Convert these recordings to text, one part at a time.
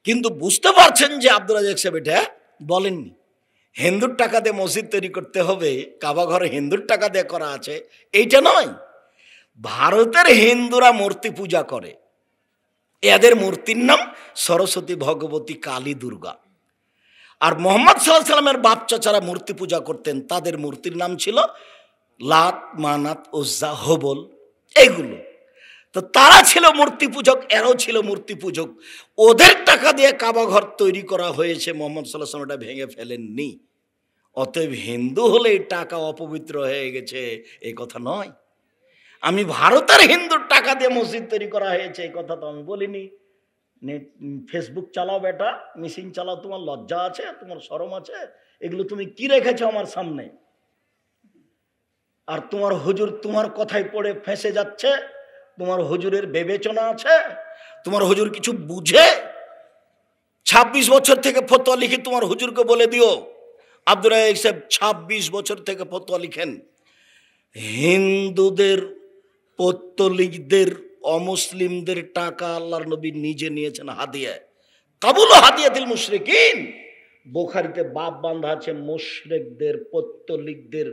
কিন্তু বুঝতে পারছেন যে আব্দুল রাজ্জাক সাহেব এটা বলেননি। হিন্দুর টাকা দিয়ে মসজিদ তৈরি করতে হবে, কাবা ঘরে হিন্দুর টাকা দিয়ে করা আছে, এইটা নয়। ভারতের হিন্দুরা মূর্তি পূজা করে, এদের মূর্তির নাম সরস্বতী, ভগবতী, কালী, দুর্গা। আর মোহাম্মদ সাল্লাল্লাহু আলাইহি সাল্লামের বাপ চাচারা মূর্তি পূজা করতেন, তাদের মূর্তির নাম ছিল লাত, মানাত, উজ্জা, হবল, এগুলো। তো তারা ছিল মূর্তি পূজক, এরাও ছিল মূর্তি পূজক। ওদের টাকা দিয়ে কাবা ঘর তৈরি করা হয়েছে, মোহাম্মদ সাল্লাল্লাহু আলাইহি সাল্লাম এটা ভেঙে ফেলেননি। অতএব হিন্দু হলে টাকা অপবিত্র হয়ে গেছে এই কথা নয়। আমি ভারতের হিন্দুর টাকা দিয়ে মসজিদ তৈরি করা হয়েছে এই কথা তো আমি বলিনি। নেট ফেসবুক চালাও বেটা, মেশিন চালাও, তোমার লজ্জা আছে, তোমার শরম আছে? এগুলো তুমি কি রেখেছো আমার সামনে? আর তোমার হুজুর তোমার কথাই পড়ে ফেঁসে যাচ্ছে, তোমার হুজুরের বিবেচনা আছে? তোমার হুজুর কিছু বুঝে? 26 বছর থেকে ফতোয়া লিখে তোমার হুজুরকে বলে দিও, আব্দুল রাজ্জাক সাহেব 26 বছর থেকে ফতোয়া লিখেন, হিন্দুদের, পৌত্তলিকদের, অমুসলিমদের টাকা আল্লাহর নবী নিজে নিয়েছেন হাদিয়া। কাবুল হাদিয়াতিল মুশরিকিন, বুখারীতে বাপ বান্ধা আছে, মুশরিকদের, পৌত্তলিকদের,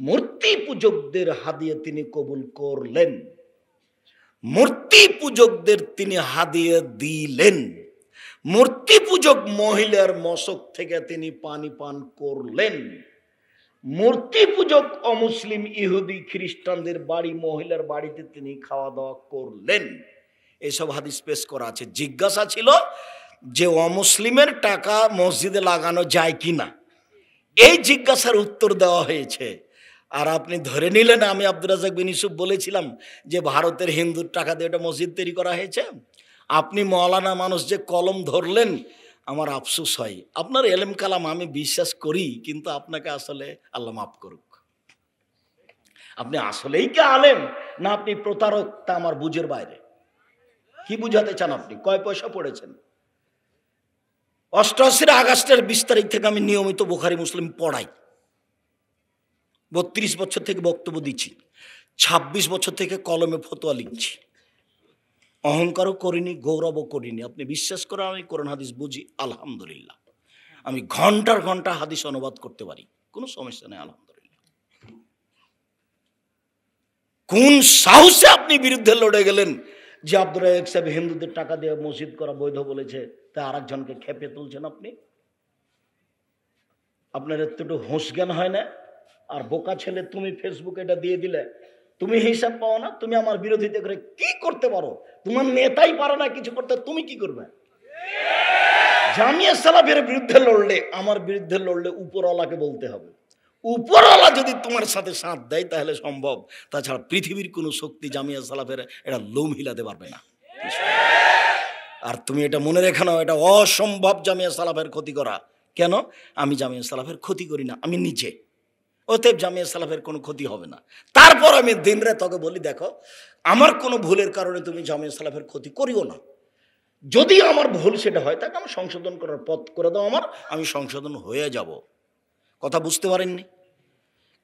মূর্তি পূজকদের হাদিয়া তিনি কবুল করলেন, মূর্তি পূজকদের তিনি হাদিয়া দিলেন। মূর্তি পূজক মহিলার মশক থেকে তিনি পানি পান করলেন। মূর্তি পূজক অমুসলিম, ইহুদি, খ্রিস্টানদের বাড়ি, মহিলার বাড়িতে তিনি খাওয়া দাওয়া করলেন। এসব হাদিস পেশ করা আছে। জিজ্ঞাসা ছিল যে অমুসলিমের টাকা মসজিদে লাগানো যায় কিনা, এই জিজ্ঞাসার উত্তর দেওয়া হয়েছে। আর আপনি ধরে নিলেন আমি আব্দুর রাজ্জাক বিন ইউসুফ বলেছিলাম যে ভারতের হিন্দুর টাকা দিয়ে একটা মসজিদ তৈরি করা হয়েছে। আপনি মৌলানা মানুষ যে কলম ধরলেন, আমার আফসোস হয়। আপনার এলেম কালাম আমি বিশ্বাস করি, কিন্তু আপনাকে আসলে আল্লাহ মাফ করুক, আপনি আসলেই কি আলেম না আপনি প্রতারক, তা আমার বুঝের বাইরে। কি বুঝাতে চান আপনি? কয় পয়সা পড়েছেন? 88 আগস্টের 20 তারিখ থেকে আমি নিয়মিত বুখারী মুসলিম পড়াই, 32 বছর থেকে বক্তব্য দিচ্ছি, 26 বছর থেকে কলমে ফতোয়া লিখছি। অহংকারও করিনি, গৌরবও করিনি। আপনি বিশ্বাস করেন আমি কোরআন হাদিস বুঝি, আলহামদুলিল্লাহ। আমি ঘন্টার ঘন্টা হাদিস অনুবাদ করতে পারি, কোনো সমস্যা নেই, আলহামদুলিল্লাহ। কোন সাহসে আপনি বিরুদ্ধে লড়ে গেলেন যে আব্দুর রাজ্জাক সাহেব হিন্দুদের টাকা দিয়ে মসজিদ করা বৈধ বলেছে, তা আরেকজনকে খেপে তুলছেন আপনি? আপনার একটু হোশ জ্ঞান হয় না? আর বোকা ছেলে তুমি ফেসবুকে এটা দিয়ে দিলে, তুমি হিসাব পাও না? তুমি আমার বিরোধিতা করে কি করতে পারো? তোমার নেতাই পারে না কিছু করতে, তুমি কি করবে? জামিয়া সালাফের বিরুদ্ধে লড়লে, আমার বিরুদ্ধে লড়লে উপরওয়ালাকে বলতে হবে। উপরওয়ালা যদি তোমার সাথে সাথ দেয় তাহলে সম্ভব, তাছাড়া পৃথিবীর কোনো শক্তি জামিয়া সালাফের এটা লোম হিলাতে পারবে না। আর তুমি এটা মনে রেখে নাও, এটা অসম্ভব জামিয়া সালাফের ক্ষতি করা। কেন? আমি জামিয়া সালাফের ক্ষতি করি না, আমি নিজে। অতএব জামিয়া সালাফের কোনো ক্ষতি হবে না। তারপর আমি দিন রাত তোকে বলি, দেখো আমার কোনো ভুলের কারণে তুমি জামিয়া সালাফের ক্ষতি করিও না। যদি আমার ভুল সেটা হয় তাকে আমি সংশোধন করার পথ করে দাও আমার, আমি সংশোধন হয়ে যাব। কথা বুঝতে পারেননি?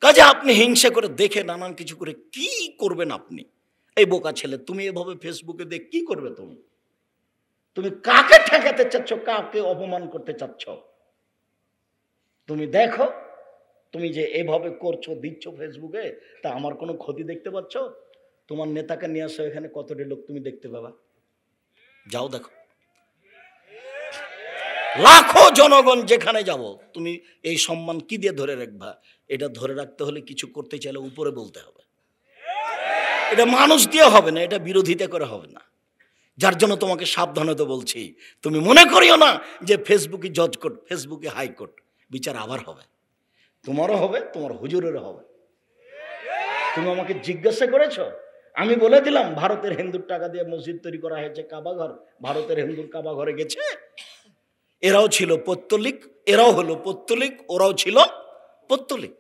কাজে আপনি হিংসা করে দেখে নানান কিছু করে কি করবেন আপনি? এই বোকা ছেলে, তুমি এভাবে ফেসবুকে দেখ কি করবে? তুমি কাকে ঠেকাতে চাচ্ছ, কাকে অপমান করতে চাচ্ছ? তুমি দেখো, তুমি যে এভাবে করছো, দিচ্ছ ফেসবুকে, তা আমার কোনো ক্ষতি দেখতে পাচ্ছ? তোমার নেতাকে নিয়ে আসো এখানে, কতটি লোক তুমি দেখতে পাবা, যাও দেখো। লাখো জনগণ যেখানে যাব, তুমি এই সম্মান কি দিয়ে ধরে রাখবা? এটা ধরে রাখতে হলে কিছু করতে চাইলে উপরে বলতে হবে। এটা মানুষ দিয়ে হবে না, এটা বিরোধিতা করে হবে না। যার জন্য তোমাকে সাবধানতা বলছি, তুমি মনে করিও না যে ফেসবুকে জজ কোর্ট, ফেসবুকে হাইকোর্ট, বিচার আবার হবে, তোমারও হবে, তোমার হুজুরেরও হবে। তুমি আমাকে জিজ্ঞাসা করেছ, আমি বলে দিলাম ভারতের হিন্দুর টাকা দিয়ে মসজিদ তৈরি করা হয়েছে, কাবা ঘর। ভারতের হিন্দুর কাবা ঘরে গেছে, এরাও ছিল পৌত্তলিক, এরাও হলো পৌত্তলিক, ওরাও ছিল পৌত্তলিক।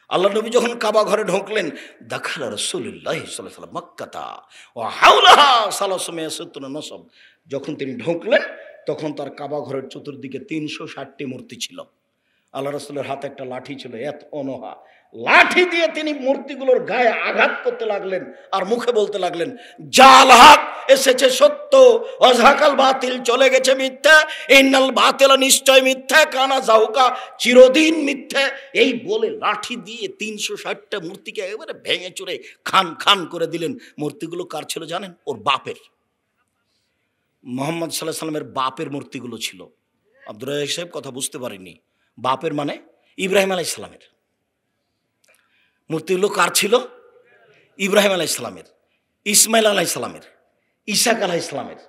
আল্লাহ নবী যখন কাবা ঘরে ঢুকলেন, দাখালা রাসূলুল্লাহ সাল্লাল্লাহু আলাইহি ওয়াসাল্লাম মক্কাতা ওয়া হাওলাহা সালাসুমিয়াতুন নসব, যখন তিনি ঢুকলেন তখন তার কাবা ঘরের চতুর্দিকে 360টি মূর্তি ছিল। আল্লাহ রাসূলের হাতে একটা লাঠি ছিল, এত অনহা, লাঠি দিয়ে তিনি মূর্তিগুলোর গায়ে আঘাত করতে লাগলেন আর মুখে বলতে লাগলেন, জাল হক এসেছে সত্য, অজাকাল বাতিল চলে গেছে মিথ্যা, ইন্নাল বাতিল নিশ্চয় মিথ্যা, কানা জাহুকা চিরদিন মিথ্যা। এই বলে লাঠি দিয়ে 360টা মূর্তিকে একেবারে ভেঙে চুরে খান খান করে দিলেন। মূর্তিগুলো কার ছিল জানেন? ওর বাপের, মুহাম্মদ সাল্লাল্লাহু আলাইহি সাল্লামের বাপের মূর্তিগুলো ছিল। আব্দুর রাজ্জাক সাহেব কথা বুঝতে পারেননি। বাপের মানে ইব্রাহিম আলাইহিস সালামের মূর্তিগুলো কার ছিল? ইব্রাহিম আলাইহিস সালামের, ইসমাইল আলাইহিস সালামের, ইসাক আলাইহিস সালামের।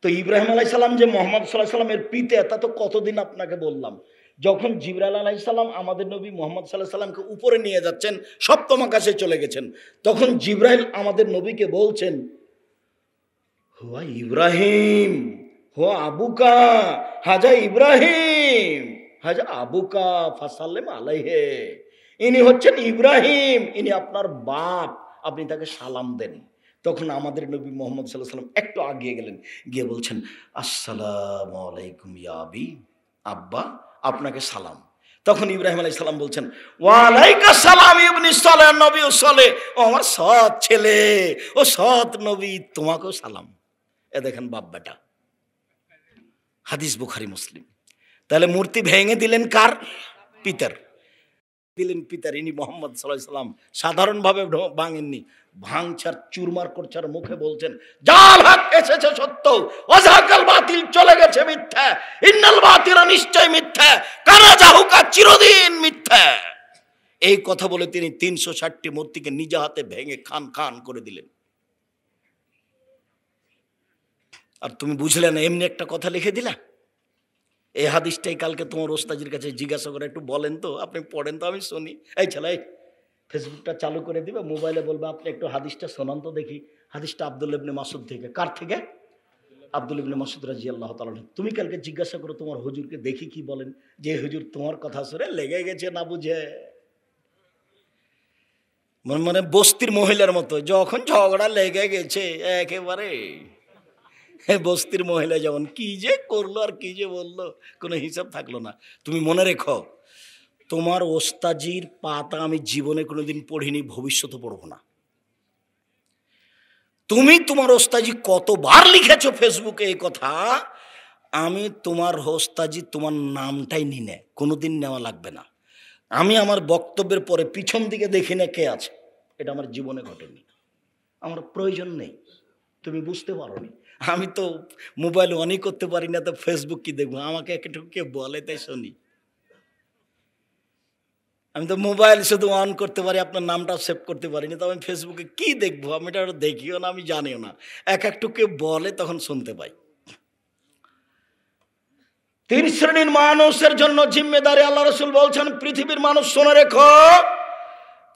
তো ইব্রাহিম আলাইহিস সালাম যে মুহাম্মদ সাল্লাল্লাহু আলাইহি সাল্লামের পিতা, তা তো কতদিন আপনাকে বললাম। যখন জিবরাইল আলাইহিস সালাম আমাদের নবী মুহাম্মদ সাল্লাল্লাহু আলাইহি সাল্লামকে উপরে নিয়ে যাচ্ছেন, সপ্তম আকাশে চলে গেছেন, তখন জিবরাইল আমাদের নবীকে বলছেন, হুয়া ইব্রাহিম, হুয়া আবুকা, হাজা ইব্রাহিম, হাজা আবুকা ফাসাল্লিম আলাইহি। ইনি হচ্ছেন ইব্রাহিম, ইনি আপনার বাপ, আপনি তাকে সালাম দেন। তখন আমাদের নবী মুহাম্মদ সাল্লাল্লাহু আলাইহি সাল্লাম একটু আগিয়ে গেলেন, গিয়ে বলছেন, আসসালামু আলাইকুম ইয়া আবি, আব্বা আপনাকে সালাম। তখন ইব্রাহিম আলাইহিস সালাম বলছেন, ওয়ালাইকা সালাম ইবনি সালেহ নবী সালেহ, ও আমার সৎ ছেলে, ও সৎ নবী, তোমাকেও সালাম। এ দেখেন বাপ বেটা, হাদিস বুখারী মুসলিম। তাহলে মূর্তি ভেঙে দিলেন কার? পিতার। দিলেন পিতার। ইনি মুহাম্মদ সাল্লাল্লাহু আলাইহি সাল্লাম সাধারণভাবে ভাঙেননি, ভাঙচার চুরমার করছার মুখে বলছেন, জাল হক এসেছে সত্য, ওয়াজাকাল বাতিল চলে গেছে মিথ্যা, ইন্নাল বাতিল নিশ্চয় মিথ্যা, কানা জাহুকা চিরদিন মিথ্যা। এই কথা বলে তিনি 360টি মূর্তিকে নিজ হাতে ভেঙে খান খান করে দিলেন। আর তুমি বুঝলে না, এমনি একটা কথা লিখে দিলা। এই হাদিসটাই কালকে তোমার ওস্তাজির কাছে জিজ্ঞাসা করে, একটু বলেন তো, আপনি পড়েন তো, আমি শুনি। এই ছেলে, ফেসবুকটা চালু করে দিবে, মোবাইলে বলবে, আপনি একটু হাদিসটা শোনান তো দেখি। হাদিসটা আব্দুল্লাহ ইবনে মাসউদ থেকে। কার থেকে? আব্দুল্লাহ ইবনে মাসউদ রাদিয়াল্লাহু তাআলা। তুমি কালকে জিজ্ঞাসা করো তোমার হুজুরকে, দেখি কি বলেন। যে হুজুর তোমার কথা শুনে লেগে গেছে না বুঝে, মানে বস্তির মহিলার মতো, যখন ঝগড়া লেগে গেছে একেবারে বস্তির মহিলা যেমন কি যে করলো আর কি যে বললো, কোনো হিসাব থাকলো না। তুমি মনে রেখো, তোমার ওস্তাজির পাতা আমি জীবনে কোনোদিন পড়িনি, ভবিষ্যতে পড়বো না। তুমি তোমার ওস্তাজি কতবার লিখেছো ফেসবুকে এই কথা, আমি তোমার ওস্তাজি তোমার নামটাই নিনে কোনোদিন নেওয়া লাগবে না। আমি আমার বক্তব্যের পরে পিছন দিকে দেখি না কে আছে, এটা আমার জীবনে ঘটেনি, আমার প্রয়োজন নেই। তুমি বুঝতে পারোনি। আমি তো মোবাইল অনই করতে পারি না, তো ফেসবুক কি দেখবো? আমাকে একটু কে বলে তাই শুনি। আমি তো মোবাইল শুধু অন করতে পারি, আপনার নামটা সেভ করতে পারি না, তো আমি ফেসবুকে কি দেখবো? আমি এটা দেখিও না, আমি জানিও না। একটু কে বলে তখন শুনতে পাই। 3 শ্রেণীর মানুষের জন্য জিম্মেদারি আল্লাহ রাসূল বলছেন, পৃথিবীর মানুষ শুনে রেখো,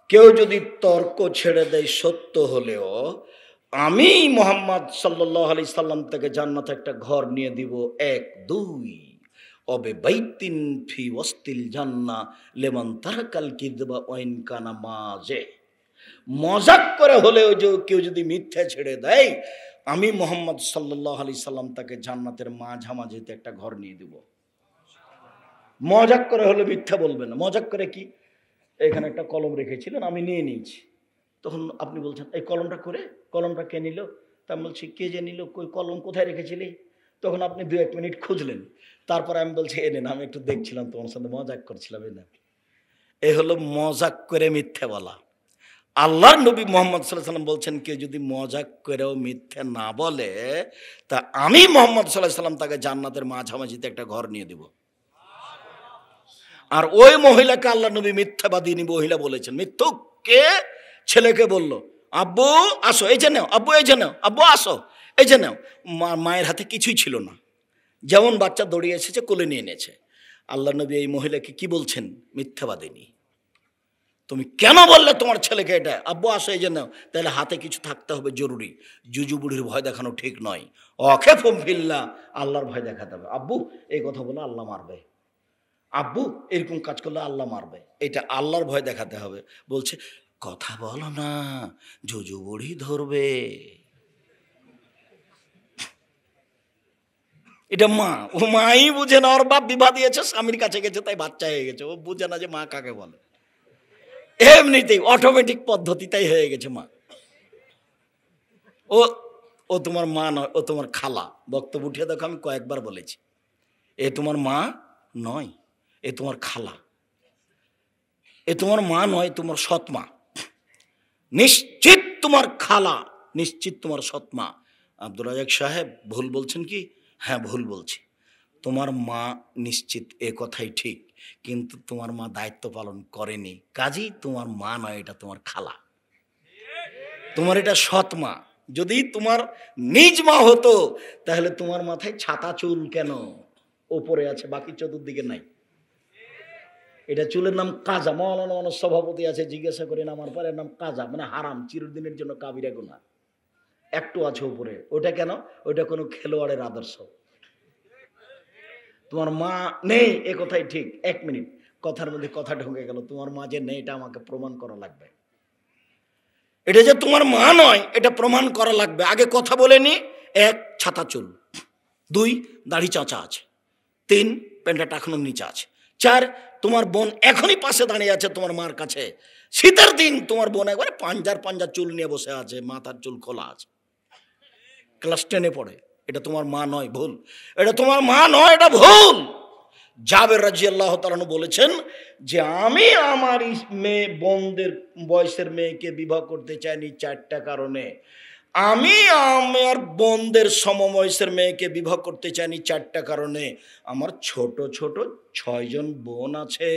কেউ যদি তর্ক ছেড়ে দেয় সত্য হলেও, আমি মুহাম্মদ সাল্লাল্লাহু আলাইহি সাল্লাম থেকে জান্নাতে একটা ঘর নিয়ে দিব। 1 2 অবে বাইতিন ফি ওয়াসতিল জান্নাহ লিমান তারাকাল কিযবা ওয়া ইন কানা মাজে। মজাক করে হলেও কেউ যদি মিথ্যা ছেড়ে দেয়, আমি মুহাম্মদ সাল্লাল্লাহু আলাইহি সাল্লাম তাকে জান্নাতের মাঝামাঝিতে একটা ঘর নিয়ে দিব। মজাক করে হলে মিথ্যা বলবে না। মজাক করে কি, এখানে একটা কলম রেখেছিলেন, আমি নিয়ে নিয়েছি। তখন আপনি বলছেন, এই কলমটা করে, কলমটা কে নিল? তা আমি বলছি, কে যে নিল, কই কলম কোথায় রেখেছিলি? তখন আপনি 2-1 মিনিট খুঁজলেন, তারপরে আমি বলছি, এ নেন, আমি একটু দেখছিলাম, তোমার সাথে মজাক করছিলাম। এই হলো মজাক করে মিথ্যে বলা। আল্লাহর নবী মুহাম্মদ সাল্লাল্লাহু আলাইহি সাল্লাম বলছেন, কেউ যদি মজাক করেও মিথ্যে না বলে, তা আমি মুহাম্মদ সাল্লাল্লাহু আলাইহি সাল্লাম তাকে জান্নাতের মাঝামাঝিতে একটা ঘর নিয়ে দেব। আর ওই মহিলাকে আল্লাহ নবী মিথ্যাবাদিনী মহিলা বলেছেন। মিথ্যুক কে? ছেলেকে বলল, আব্বু আসো, এই যে নাও, আব্বু এই যে নাও, আব্বু আসো, এই যে নাও। মায়ের হাতে কিছুই ছিল না, যেমন বাচ্চা দৌড়িয়ে এসেছে, কোলে নিয়ে এনেছে। আল্লাহ নবী এই মহিলাকে কি বলছেন? মিথ্যাবাদিনী। তুমি কেন বললে তোমার ছেলেকে এটা? আব্বু আসো, এই যে নাও। তাহলে হাতে কিছু থাকতে হবে জরুরি। জুজু বুড়ির ভয় দেখানো ঠিক নয়। অখেফুম ফিল্লাহ, আল্লাহর ভয় দেখাতে হবে। আব্বু এই কথা বলে আল্লাহ মারবে, আব্বু এরকম কাজ করলে আল্লাহ মারবে, এটা আল্লাহর ভয় দেখাতে হবে। বলছে, কথা বলো না, জুজু বুড়ি ধরবে। এটা মা, ও মাই বুঝে না, ওর বাপ বিবাহ দিয়েছে, স্বামীর কাছে গেছে, তাই বাচ্চা হয়ে গেছে। ও বুঝে না যে মা কাকে বলে, এমনিতেই অটোমেটিক পদ্ধতিটাই হয়ে গেছে মা। ও ও তোমার মা নয়, ও তোমার খালা। বক্তব্য উঠিয়ে দেখো, আমি কয়েকবার বলেছি, এ তোমার মা নয়, এ তোমার খালা। এ তোমার মা নয়, তোমার সৎ মা। নিশ্চিত তোমার খালা, নিশ্চিত তোমার সৎ মা। আব্দুল রাজাক সাহেব ভুল বলছেন কি? হ্যাঁ ভুল বলছি। তোমার মা নিশ্চিত, এ কথাই ঠিক, কিন্তু তোমার মা দায়িত্ব পালন করেনি, কাজেই তোমার মা নয়, এটা তোমার খালা। তোমার এটা সৎ মা। যদি তোমার নিজ মা হতো, তাহলে তোমার মাথায় ছাতা চুল কেন ওপরে আছে, বাকি চতুর্দিকে নাই? এটা চুলের নাম কাজা। মৌলানা সভাপতি আছে, জিজ্ঞাসা করেন আমার পর, এর নাম কাজা, মানে হারাম, চিরদিনের জন্য কাবিরা গুনাহ। একটু আছে উপরে, ওটা কেন? ওইটা কোনো খেলোয়াড়ের আদর্শ। তোমার মা নেই, এ কথাই ঠিক। এক মিনিট, কথার মধ্যে কথা ঢুকে গেল। তোমার মা যে নেই, এটা আমাকে প্রমাণ করা লাগবে। এটা যে তোমার মা নয়, এটা প্রমাণ করা লাগবে। আগে কথা বলে নি। 1, ছাতা চুল। 2, দাড়ি চাঁচা আছে। 3, প্যান্টটা টাকানোর নিচে আছে। 4, তোমার বোন এখনই পাশে দাঁড়িয়ে আছে তোমার মার কাছে। শীতের দিন তোমার বোন একবারে পাঞ্জার চুল নিয়ে বসে আছে, মাথার চুল খোলা আছে, ক্লাস 10-এ পড়ে। এটা তোমার মা নয়, ভুল। এটা তোমার মা নয়, এটা ভুল। জাবের রাদিয়াল্লাহু তাআলা বলেছেন যে আমি আমার মেয়ে বোনদের বয়সের মেয়েকে বিবাহ করতে চাইনি 4টা কারণে। আমি আমার বোনদের সমবয়সের মেয়েকে বিবাহ করতে চাইনি 4টা কারণে। আমার ছোট ছোট 6 জন বোন আছে,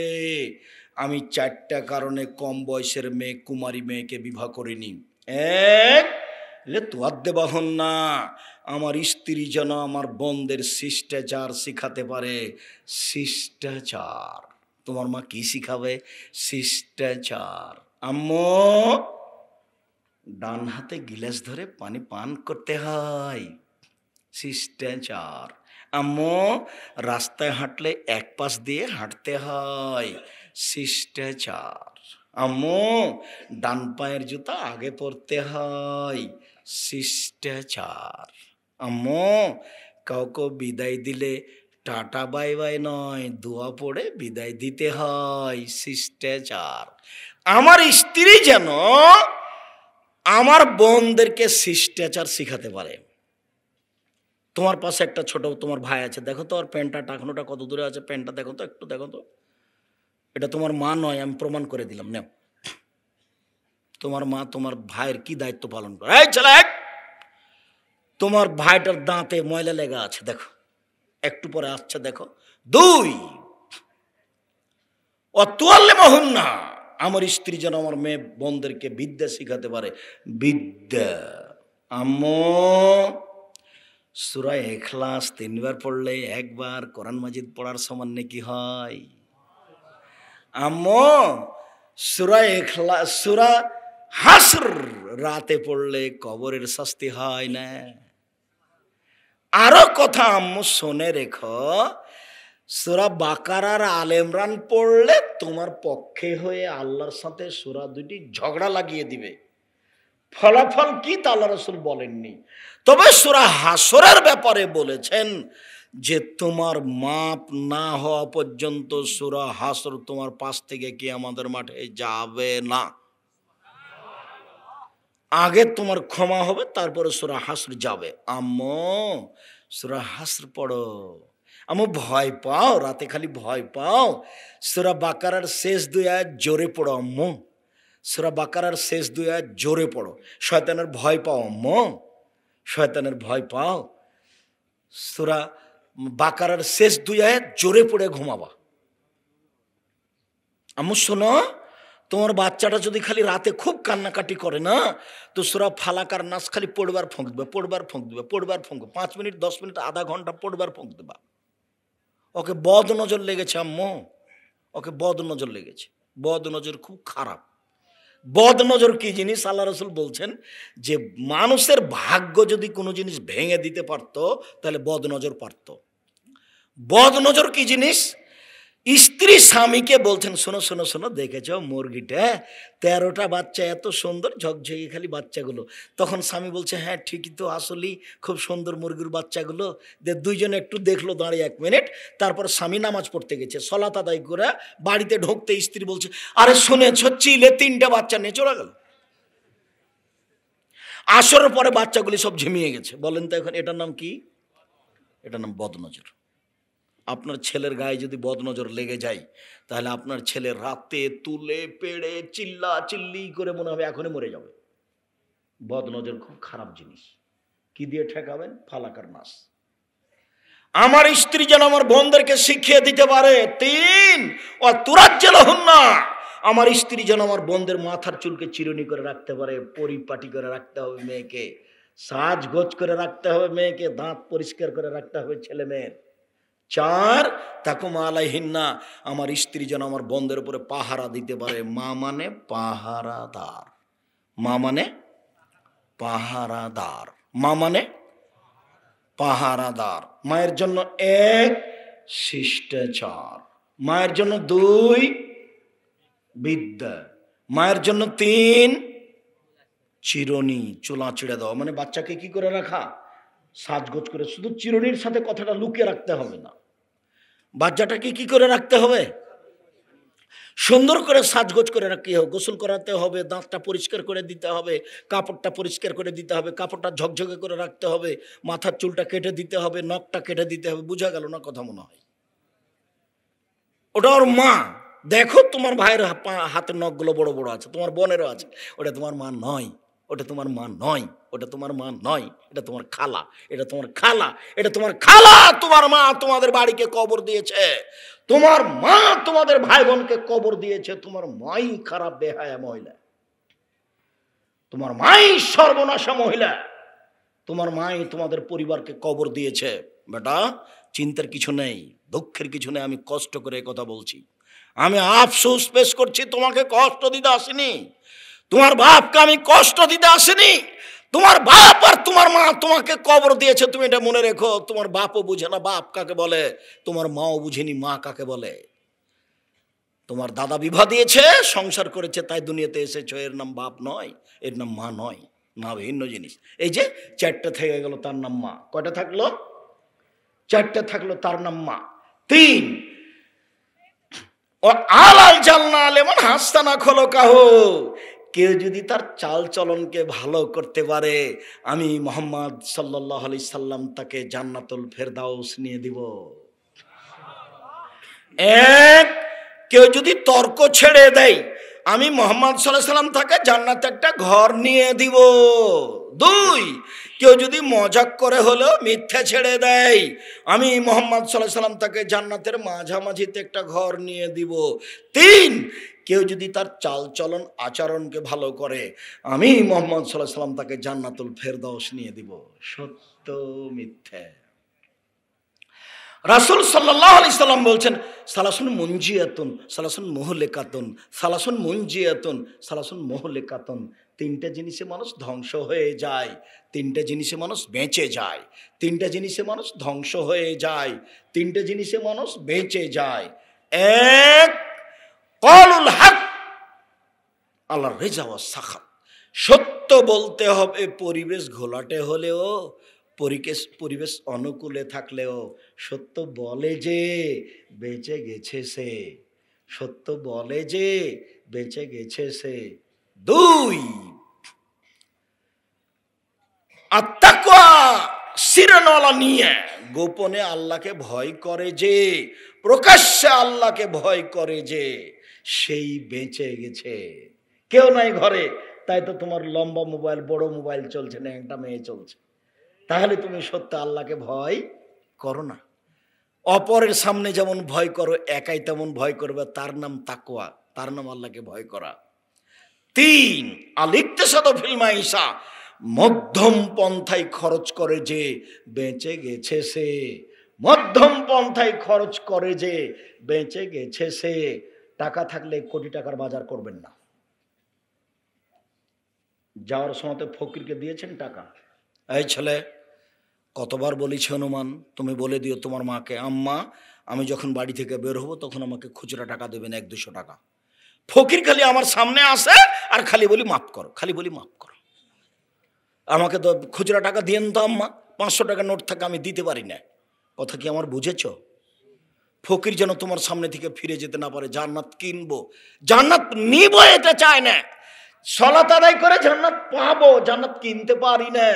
আমি 4টা কারণে কম বয়সের মেয়ে, কুমারী মেয়েকে বিবাহ করিনি। 1, বাহন না, আমার স্ত্রী যেন আমার বোনদের শিষ্টাচার শিখাতে পারে। শিষ্টাচার। তোমার মা কি শিখাবে? শিষ্টাচার। আম্মু, ডান হাতে গিলাস ধরে পানি পান করতে হয়, শিষ্টাচার। আম্মু, রাস্তায় হাঁটলে এক পাশ দিয়ে হাঁটতে হয়, শিষ্টাচার। আম্মু, ডান পায়ের জুতা আগে পরতে হয়, শিষ্টাচার। আম্মু, কাউকে বিদায় দিলে টাটা বাই বাই নয়, দোয়া পড়ে বিদায় দিতে হয়, শিষ্টাচার। আমার স্ত্রী যেন আমার বোনদেরকে শিষ্টাচার শিখাতে পারে। তোমার পাশে একটা ছোট তোমার ভাই আছে, দেখো তো ওর প্যান্টটা টাকানোটা কত দূরে আছে, প্যান্টটা দেখো তো, একটু দেখো তো। এটা তোমার মা নয়, আমি প্রমাণ করে দিলাম। নেও, তোমার মা তোমার ভাইয়ের কি দায়িত্ব পালন করে। এই ছেলে, তোমার ভাইটার দাঁতে ময়লা লেগা আছে, দেখো, একটু পরে আসছে, দেখো। 2, না, আমার স্ত্রী যেন আমার মেয়ে বোনদেরকে বিদ্যা শিখাতে পারে, বিদ্যা। আম্মু, সূরা ইখলাস 3 বার পড়লে 1 বার কোরআন মাজিদ পড়ার সমান নাকি হয়? আম্মু, সূরা ইখলাস, সূরা হাসর রাতে পড়লে কবরের শাস্তি হয় না? আরো কথা আম্মু শুনে রেখো, সূরা বাকারার আলে ইমরান পড়লে তোমার পক্ষে হয়ে আল্লাহর সাথে সূরা 2টি ঝগড়া লাগিয়ে দিবে। ফলাফল কি তা আল্লাহ রাসূল বলেননি, তবে সূরা হাসরের ব্যাপারে বলেছেন যে তোমার মাপ না হওয়া পর্যন্ত সূরা হাসর তোমার পাশ থেকে কিয়ামতের মাঠে যাবে না। আগে তোমার ক্ষমা হবে, তারপরে সূরা হাসর যাবে। আম্মু, সূরা হাসর পড়ো। আম্মু, ভয় পাও, রাতে খালি ভয় পাও, সূরা বাকারার শেষ 2 আয়াত জোরে পড়ো আম্মু। সূরা বাকারার শেষ 2 আয়াত জোরে পড়ো। শয়তানের ভয় পাও আম্মু, শয়তানের ভয় পাও। সূরা বাকারার শেষ 2 আয়াত জোরে পড়ে ঘুমাবা। আম্মু শোনো, তোমার বাচ্চাটা যদি খালি রাতে খুব কান্নাকাটি করে না, তো সূরা ফালাক আর নাস খালি পড়বার ফোঁক দেবে, পড়বার ফোঁক দেবে, পড়বার ফোঁক, 5 মিনিট 10 মিনিট আধা ঘন্টা পড়বার ফোঁক দেবা। ওকে বদ নজর লেগেছে আম্মু, ওকে বদ নজর লেগেছে। বদ নজর খুব খারাপ। বদ নজর কি জিনিস? আল্লাহ রাসূল বলছেন যে মানুষের ভাগ্য যদি কোনো জিনিস ভেঙে দিতে পারতো, তাহলে বদ নজর পারতো। বদ নজর কি জিনিস? স্ত্রী স্বামীকে বলছেন, শোনো শোনো শোনো, দেখেছ মুরগিটা 13টা বাচ্চা, এত সুন্দর ঝকঝকে খালি বাচ্চাগুলো। তখন স্বামী বলছে, হ্যাঁ ঠিকই তো, আসলেই খুব সুন্দর মুরগির বাচ্চাগুলো। দুইজনে একটু দেখলো দাঁড়িয়ে 1 মিনিট। তারপর স্বামী নামাজ পড়তে গেছে, সলাত আদায় করে বাড়িতে ঢুকতে স্ত্রী বলছে, আরে শুনেছ, চিলে 3টে বাচ্চা নিয়ে চলে গেল। আসরের পরে বাচ্চাগুলি সব ঝিমিয়ে গেছে। বলেন তো এখন এটার নাম কি? এটার নাম বদনজর। আপনার ছেলের গায়ে যদি বদনজর লেগে যায়, তাহলে আপনার ছেলে রাতে তুলে পেড়ে চিল্লা চিল্লি করে মনে হবে এখনই মরে যাবে। বদনজর খুব খারাপ জিনিস। কি দিয়ে ঠেকাবেন? ফালাকার নাস। আমার স্ত্রী যেন আমার বোনদেরকে শিখিয়ে দিতে পারে, 3 ও তুরাজ্জেল হুন্না, আমার স্ত্রী যেন আমার বোনদের মাথার চুলকে চিরুনি করে রাখতে পারে, পরিপাটি করে রাখতে হবে মেয়েকে, সাজগোজ করে রাখতে হবে মেয়েকে, দাঁত পরিষ্কার করে রাখতে হবে ছেলে মেয়ের। 4 তাকুমা আলাইহিন্না, আমার স্ত্রী যেন আমার বোনদের উপরে পাহারা দিতে পারে। মা মানে পাহারাদার, মা মানে পাহারাদার, মা মানে পাহারাদার। মায়ের জন্য 1 শিষ্টাচার, মায়ের জন্য 2 বিদ্যা, মায়ের জন্য 3 চিরুনি, চুলা চিড়ে দেওয়া। মানে বাচ্চাকে কি করে রাখা? সাজগোজ করে। শুধু চিরুনির সাথে কথাটা লুকিয়ে রাখতে হবে না, বাচ্চাটাকে কি করে রাখতে হবে? সুন্দর করে সাজগোজ করে রাখতে হবে, গোসল করাতে হবে, দাঁতটা পরিষ্কার করে দিতে হবে, কাপড়টা পরিষ্কার করে দিতে হবে, কাপড়টা ঝকঝকে করে রাখতে হবে, মাথার চুলটা কেটে দিতে হবে, নখটা কেটে দিতে হবে। বুঝা গেল না কথা মনে হয়? ওটা ওর মা। দেখো তোমার ভাইয়ের হাতের নখগুলো বড় বড় আছে, তোমার বোনেরও আছে, ওটা তোমার মা নয়, ওটা তোমার মা নয়, ওটা তোমার মা নয়, এটা তোমার খালা, এটা তোমার খালা, এটা তোমার খালা। তোমার মা তোমাদের বাড়িকে কবর দিয়েছে, তোমার মা তোমাদের ভাই বোনকে কবর দিয়েছে, তোমার মাই খারাপ বেহায়া মহিলা, তোমার মাই সর্বনাশা মহিলা, তোমার মাই তোমাদের পরিবারকে কবর দিয়েছে। বেটা চিন্তার কিছু নেই, দুঃখের কিছু নেই। আমি কষ্ট করে কথা বলছি, আমি আফসোস পেশ করছি, তোমাকে কষ্ট দিতে আসিনি, তোমার বাপকে আমি কষ্ট দিতে আসিনি। তোমার বাপ আর তোমার মা তোমাকে কবর দিয়েছে, তুমি এটা মনে রেখো। তোমার বাপও বুঝে না বাপ কাকে বলে, তোমার মাও বুঝেনি মা কাকে বলে। তোমার দাদা বিবাহ দিয়েছে, সংসার করেছে, তাই দুনিয়াতে এসেছো, এর নাম বাপ নয়, এর নাম মা নয়, মা ভিন্ন জিনিস। এই যে 4টে থেকে গেল, তার নাম মা। কয়টা থাকলো? 4টে থাকলো, তার নাম মা। 3 ও আলাল জালনা লেমন হাসানা খলকাহ, কেউ যদি তার চাল চলনকে ভালো করতে পারে, আমি মুহাম্মদ সাল্লাল্লাহু আলাইহি সাল্লাম তাকে জান্নাতুল ফেরদাউস নিয়ে দিব। 1 কেউ যদি তর্ক ছেড়ে দেয়, আমি মুহাম্মদ সাল্লাল্লাহু আলাইহি সাল্লাম তাকে জান্নাতে একটা ঘর নিয়ে দিব। 2 কেউ যদি মজাক করে হলেও মিথ্যা ছেড়ে দেয়, আমি মুহাম্মদ সাল্লাল্লাহু আলাইহি সাল্লাম তাকে জান্নাতের মাঝামাঝিতে একটা ঘর নিয়ে দিব। 3 কেউ যদি তার চাল চলন আচরণকে ভালো করে, আমি মুহাম্মদ সাল্লাল্লাহু আলাইহি সাল্লাম তাকে জান্নাতুল ফেরদাউস নিয়ে দিব। সত্য মিথ্যা। রাসূল সাল্লাল্লাহু আলাইহি সাল্লাম বলছেন, সালাসুন মুনজিয়াতুন, সালাসুন মুহলিকাতুন, সালাসুন মুনজিয়াতুন, সালাসুন মুহলিকাতুন। 3টে জিনিসে মানুষ ধ্বংস হয়ে যায়, 3টে জিনিসে মানুষ বেঁচে যায়, 3টে জিনিসে মানুষ ধ্বংস হয়ে যায়, 3টে জিনিসে মানুষ বেঁচে যায়। 1 কওলুল হক আলা রিজা ওয়াস সাখাত, সত্য বলতে হবে, পরিবেশ ঘোলাটে হলেও, পরিবেশ অনুকূলে থাকলেও সত্য বলে যে বেঁচে গেছে সে, সত্য বলে যে বেঁচে গেছে সে। 2 আত্তাকওয়া সিরনওয়ালা নিয়ে, গোপনে আল্লাহকে ভয় করে যে, প্রকাশ্যে আল্লাহকে ভয় করে যে, সেই বেঁচে গেছে। কেউ নাই ঘরে, তাই তো তোমার লম্বা মোবাইল, বড় মোবাইল চলছে না, একটা মেয়ে চলছে। তাহলে তুমি সত্য আল্লাহকে ভয় করো না। অপরের সামনে যেমন ভয় করো, একাই তেমন ভয় করবে, তার নাম তাকওয়া, তার নাম আল্লাহকে ভয় করা। 3 আল-ইকতিসাদু ফিল মাইশা, মধ্যম পন্থায় খরচ করে যে বেঁচে গেছে সে, মধ্যম পন্থায় খরচ করে যে বেঁচে গেছে সে। টাকা থাকলে কোটি টাকার বাজার করবেন না। যাওয়ার সময় ফকিরকে দিয়েছেন টাকা, এই ছেলে কতবার বলেছি হনুমান, তুমি বলে দিও তোমার মাকে, আম্মা আমি যখন বাড়ি থেকে বের হব তখন আমাকে খুচরা টাকা দেবেন 100-200 টাকা। ফকির খালি আমার সামনে আসে আর খালি বলি মাফ করো, খালি বলি মাফ করো। আমাকে তো খুচরা টাকা দিয়েন তো আম্মা, 500 টাকা নোট থাকে আমি দিতে পারি না। কথা কি আমার বুঝেছ? ফকির যেন তোমার সামনে থেকে ফিরে যেতে না পারে। জান্নাত কিনবো, জান্নাত নিব এটা চায় না। সালাত আদায় করে জান্নাত পাবো, জান্নাত কিনতে পারি না।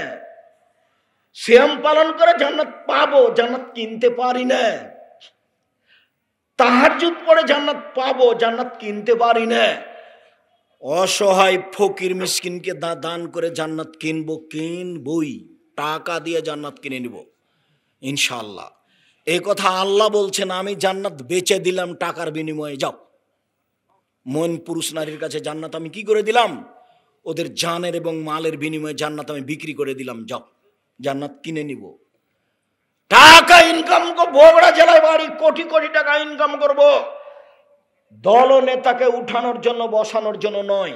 সিয়াম পালন করে জান্নাত পাবো, জান্নাত কিনতে পারি না। তাহাজ্জুদ পড়ে জান্নাত পাবো, জান্নাত কিনতে পারি না। অসহায় ফকির মিসকিনকে দান করে জান্নাত কিনবই, টাকা দিয়ে জান্নাত কিনে নিব ইনশাআল্লাহ। এই কথা আল্লাহ বলছেন, আমি জান্নাত বেচে দিলাম টাকার বিনিময়ে। যাও, মন পুরুষ নারীর কাছে জান্নাত আমি কি করে দিলাম? ওদের জানের এবং মালের বিনিময়ে জান্নাত আমি বিক্রি করে দিলাম। যাও, জান্নাত কিনে নিব। টাকা ইনকাম করব, বগুড়া জেলায় বাড়ি, কোটি কোটি টাকা ইনকাম করব। দল নেতাকে উঠানোর জন্য বসানোর জন্য নয়।